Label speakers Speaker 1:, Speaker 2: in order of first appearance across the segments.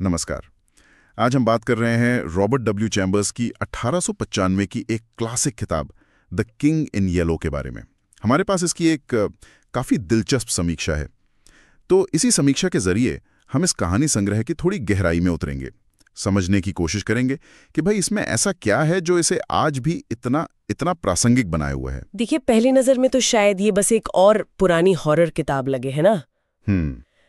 Speaker 1: नमस्कार। आज हम बात कर रहे हैं रॉबर्ट डब्ल्यू चैम्बर्स की 1895 की एक क्लासिक किताब द किंग इन येलो के बारे में। हमारे पास इसकी एक काफ़ी दिलचस्प समीक्षा है। तो इसी समीक्षा के जरिए हम इस कहानी संग्रह की थोड़ी गहराई में उतरेंगे, समझने की कोशिश करेंगे कि भाई इसमें ऐसा क्या है जो इसे आज भी इतना इतना प्रासंगिक बनाए हुआ है।
Speaker 2: देखिए, पहली नजर में तो शायद ये बस एक और पुरानी हॉरर किताब लगे, है ना।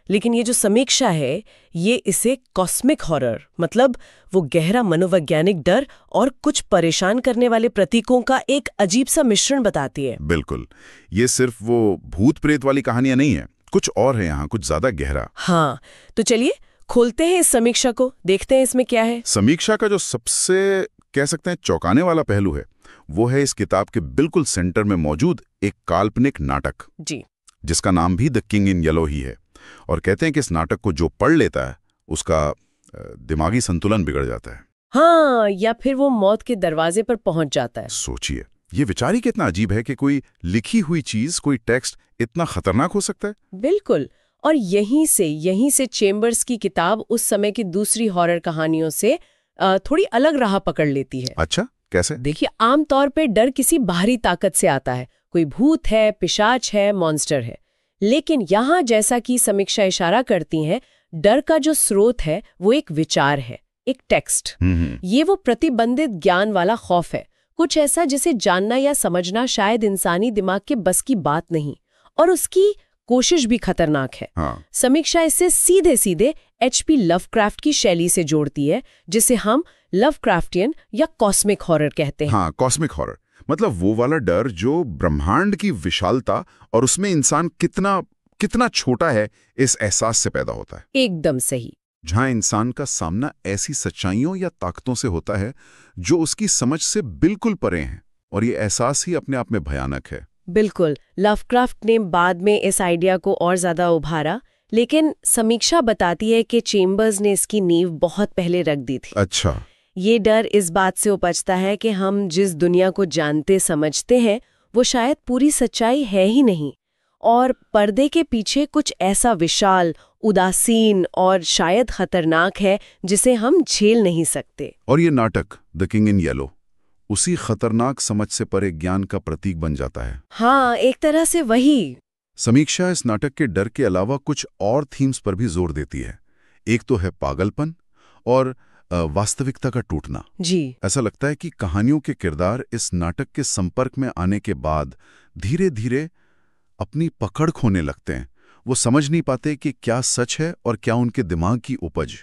Speaker 2: लेकिन ये जो समीक्षा है, ये इसे कॉस्मिक हॉरर, मतलब वो गहरा मनोवैज्ञानिक डर और कुछ परेशान करने वाले प्रतीकों का एक अजीब सा मिश्रण बताती है।
Speaker 1: बिल्कुल, ये सिर्फ वो भूत प्रेत वाली कहानियां नहीं है, कुछ और है यहाँ, कुछ ज्यादा गहरा।
Speaker 2: हाँ, तो चलिए खोलते हैं इस समीक्षा को, देखते हैं इसमें क्या है।
Speaker 1: समीक्षा का जो सबसे कह सकते हैं चौंकाने वाला पहलू है, वो है इस किताब के बिल्कुल सेंटर में मौजूद एक काल्पनिक नाटक
Speaker 2: जी,
Speaker 1: जिसका नाम भी द किंग इन येलो ही है। और कहते हैं कि इस नाटक को जो पढ़ लेता है उसका दिमागी संतुलन बिगड़ जाता है।
Speaker 2: हाँ, या फिर वो मौत के दरवाजे पर पहुंच जाता है।
Speaker 1: सोचिए, ये विचार ही कितना अजीब है कि कोई लिखी हुई चीज, कोई टेक्स्ट इतना खतरनाक हो सकता है।
Speaker 2: बिल्कुल, और यहीं से चेम्बर्स की किताब उस समय की दूसरी हॉरर कहानियों से थोड़ी अलग राह पकड़ लेती है।
Speaker 1: अच्छा, कैसे?
Speaker 2: देखिए, आमतौर पे डर किसी बाहरी ताकत से आता है, कोई भूत है, पिशाच है, मॉन्स्टर है। लेकिन यहाँ, जैसा कि समीक्षा इशारा करती है, डर का जो स्रोत है वो एक विचार है, एक टेक्स्ट। ये वो प्रतिबंधित ज्ञान वाला खौफ है, कुछ ऐसा जिसे जानना या समझना शायद इंसानी दिमाग के बस की बात नहीं, और उसकी कोशिश भी खतरनाक है।
Speaker 1: हाँ।
Speaker 2: समीक्षा इसे सीधे सीधे H.P. लवक्राफ्ट की शैली से जोड़ती है, जिसे हम लवक्राफ्टियन या कॉस्मिक हॉरर कहते हैं।
Speaker 1: हाँ, कॉस्मिक हॉरर मतलब वो वाला डर जो ब्रह्मांड की विशालता और उसमें इंसान कितना कितना छोटा है इस एहसास से पैदा होता है।
Speaker 2: एकदम सही।
Speaker 1: जहां इंसान का सामना ऐसी सच्चाइयों या ताकतों से होता है जो उसकी समझ से बिल्कुल परे हैं, और ये एहसास ही अपने आप में भयानक है।
Speaker 2: बिल्कुल, लवक्राफ्ट ने बाद में इस आइडिया को और ज्यादा उभारा, लेकिन समीक्षा बताती है कि चेम्बर्स ने इसकी नींव बहुत पहले रख दी थी।
Speaker 1: अच्छा।
Speaker 2: ये डर इस बात से उपजता है कि हम जिस दुनिया को जानते समझते हैं वो शायद पूरी सच्चाई है ही नहीं, और पर्दे के पीछे कुछ ऐसा विशाल, उदासीन और शायद खतरनाक है जिसे हम झेल नहीं सकते।
Speaker 1: और ये नाटक द किंग इन येलो उसी खतरनाक समझ से परे ज्ञान का प्रतीक बन जाता है।
Speaker 2: हाँ, एक तरह से वही।
Speaker 1: समीक्षा इस नाटक के डर के अलावा कुछ और थीम्स पर भी जोर देती है। एक तो है पागलपन और वास्तविकता का टूटना।
Speaker 2: जी,
Speaker 1: ऐसा लगता है कि कहानियों के किरदार इस नाटक के संपर्क में आने के बाद धीरे धीरे अपनी पकड़ खोने लगते हैं। वो समझ नहीं पाते कि क्या सच है और क्या उनके दिमाग की उपज।